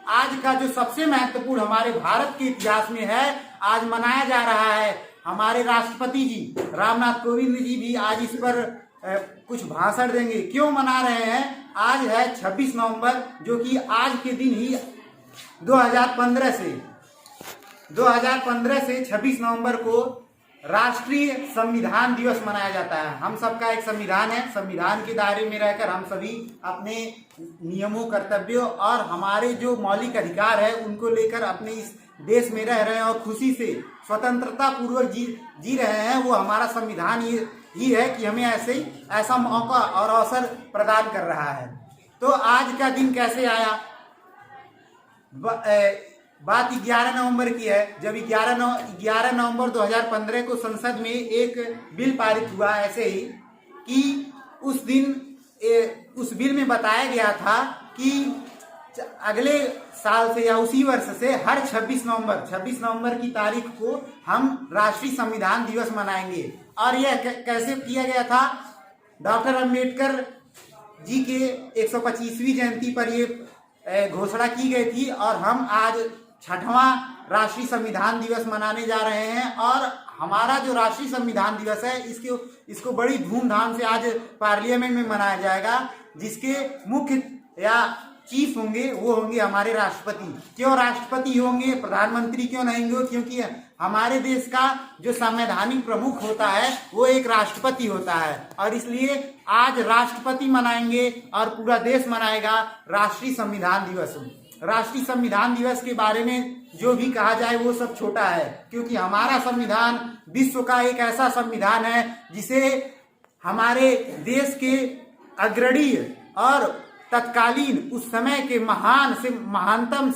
आज का जो सबसे महत्वपूर्ण हमारे भारत के इतिहास में है, आज मनाया जा रहा है। हमारे राष्ट्रपति जी रामनाथ कोविंद जी भी आज इस पर कुछ भाषण देंगे। क्यों मना रहे हैं? आज है 26 नवंबर, जो कि आज के दिन ही 2015 से 26 नवंबर को राष्ट्रीय संविधान दिवस मनाया जाता है। हम सबका एक संविधान है, संविधान के दायरे में रहकर हम सभी अपने नियमों, कर्तव्यों और हमारे जो मौलिक अधिकार है उनको लेकर अपने इस देश में रह रहे हैं और खुशी से स्वतंत्रता पूर्वक जी रहे हैं। वो हमारा संविधान ही है कि हमें ऐसा मौका और अवसर प्रदान कर रहा है। तो आज का दिन कैसे आया? बात 11 नवंबर की है, जब 11 नवंबर 2015 को संसद में एक बिल पारित हुआ ऐसे ही कि उस दिन उस बिल में बताया गया था कि अगले साल से या उसी वर्ष से हर 26 नवंबर की तारीख को हम राष्ट्रीय संविधान दिवस मनाएंगे। और यह कैसे किया गया था? डॉक्टर अंबेडकर जी के 125वीं जयंती पर ये घोषणा की गई थी और हम आज 6वां राष्ट्रीय संविधान दिवस मनाने जा रहे हैं। और हमारा जो राष्ट्रीय संविधान दिवस है इसको बड़ी धूमधाम से आज पार्लियामेंट में मनाया जाएगा, जिसके मुख्य या चीफ होंगे वो होंगे हमारे राष्ट्रपति। क्यों राष्ट्रपति होंगे, प्रधानमंत्री क्यों नहीं होंगे? क्योंकि हमारे देश का जो संवैधानिक प्रमुख होता है वो एक राष्ट्रपति होता है और इसलिए आज राष्ट्रपति मनाएंगे और पूरा देश मनाएगा राष्ट्रीय संविधान दिवस। राष्ट्रीय संविधान दिवस के बारे में जो भी कहा जाए वो सब छोटा है, क्योंकि हमारा संविधान विश्व का एक ऐसा संविधान है जिसे हमारे देश के अग्रणी और तत्कालीन उस समय के महानतम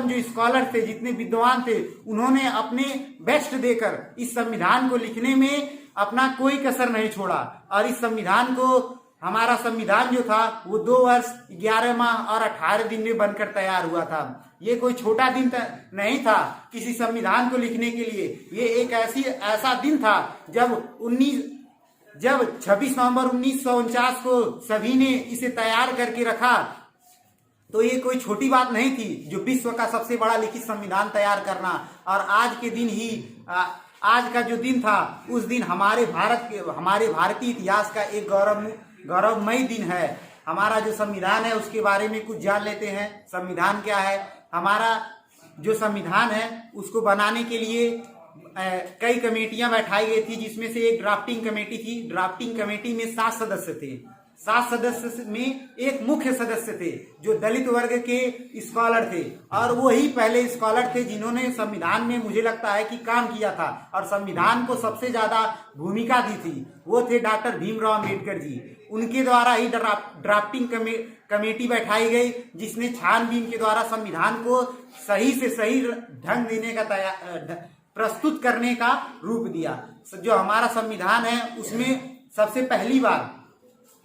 जो स्कॉलर थे, जितने विद्वान थे, उन्होंने अपने बेस्ट देकर इस संविधान को लिखने में अपना कोई कसर नहीं छोड़ा। और इस संविधान को, हमारा संविधान जो था वो 2 वर्ष 11 माह और 18 दिन में बनकर तैयार हुआ था। ये कोई छोटा दिन नहीं था किसी संविधान को लिखने के लिए। ये एक ऐसा दिन था जब 26 नवंबर 1949 को सभी ने इसे तैयार करके रखा, तो ये कोई छोटी बात नहीं थी जो विश्व का सबसे बड़ा लिखित संविधान तैयार करना। और आज के दिन ही, आज का जो दिन था, उस दिन हमारे भारतीय इतिहास का एक गौरवमयी दिन है। हमारा जो संविधान है उसके बारे में कुछ जान लेते हैं। संविधान क्या है? हमारा जो संविधान है उसको बनाने के लिए कई कमेटियां बैठाई गई थी, जिसमें से एक ड्राफ्टिंग कमेटी थी। ड्राफ्टिंग कमेटी में 7 सदस्य थे। 7 सदस्य में एक मुख्य सदस्य थे जो दलित वर्ग के स्कॉलर थे, और वो ही पहले स्कॉलर थे जिन्होंने संविधान में, मुझे लगता है कि काम किया था और संविधान को सबसे ज्यादा भूमिका दी थी। वो थे डॉक्टर भीमराव अम्बेडकर जी। उनके द्वारा ही ड्राफ्टिंग कमेटी बैठाई गई, जिसने छानबीन के द्वारा संविधान को सही से सही ढंग देने का प्रस्तुत करने का रूप दिया। जो हमारा संविधान है उसमें सबसे पहली बार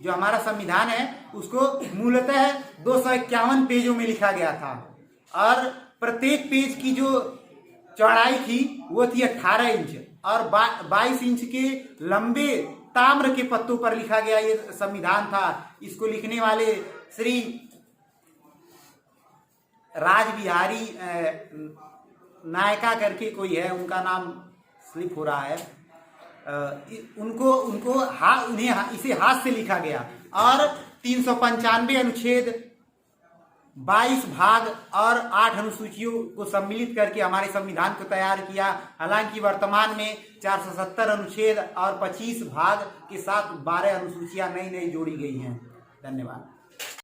जो हमारा संविधान है उसको मूलतः 251 पेजों में लिखा गया था और प्रत्येक पेज की जो चौड़ाई थी वो थी 18 इंच और 22 इंच के लंबे ताम्र के पत्तों पर लिखा गया ये संविधान था। इसको लिखने वाले श्री राजबिहारी नायका करके कोई है, उनका नाम स्लिप हो रहा है। उन्हें इसे हाथ से लिखा गया और 395 अनुच्छेद, 22 भाग और 8 अनुसूचियों को सम्मिलित करके हमारे संविधान को तैयार किया। हालांकि वर्तमान में 470 अनुच्छेद और 25 भाग के साथ 12 अनुसूचियां नई जोड़ी गई हैं। धन्यवाद।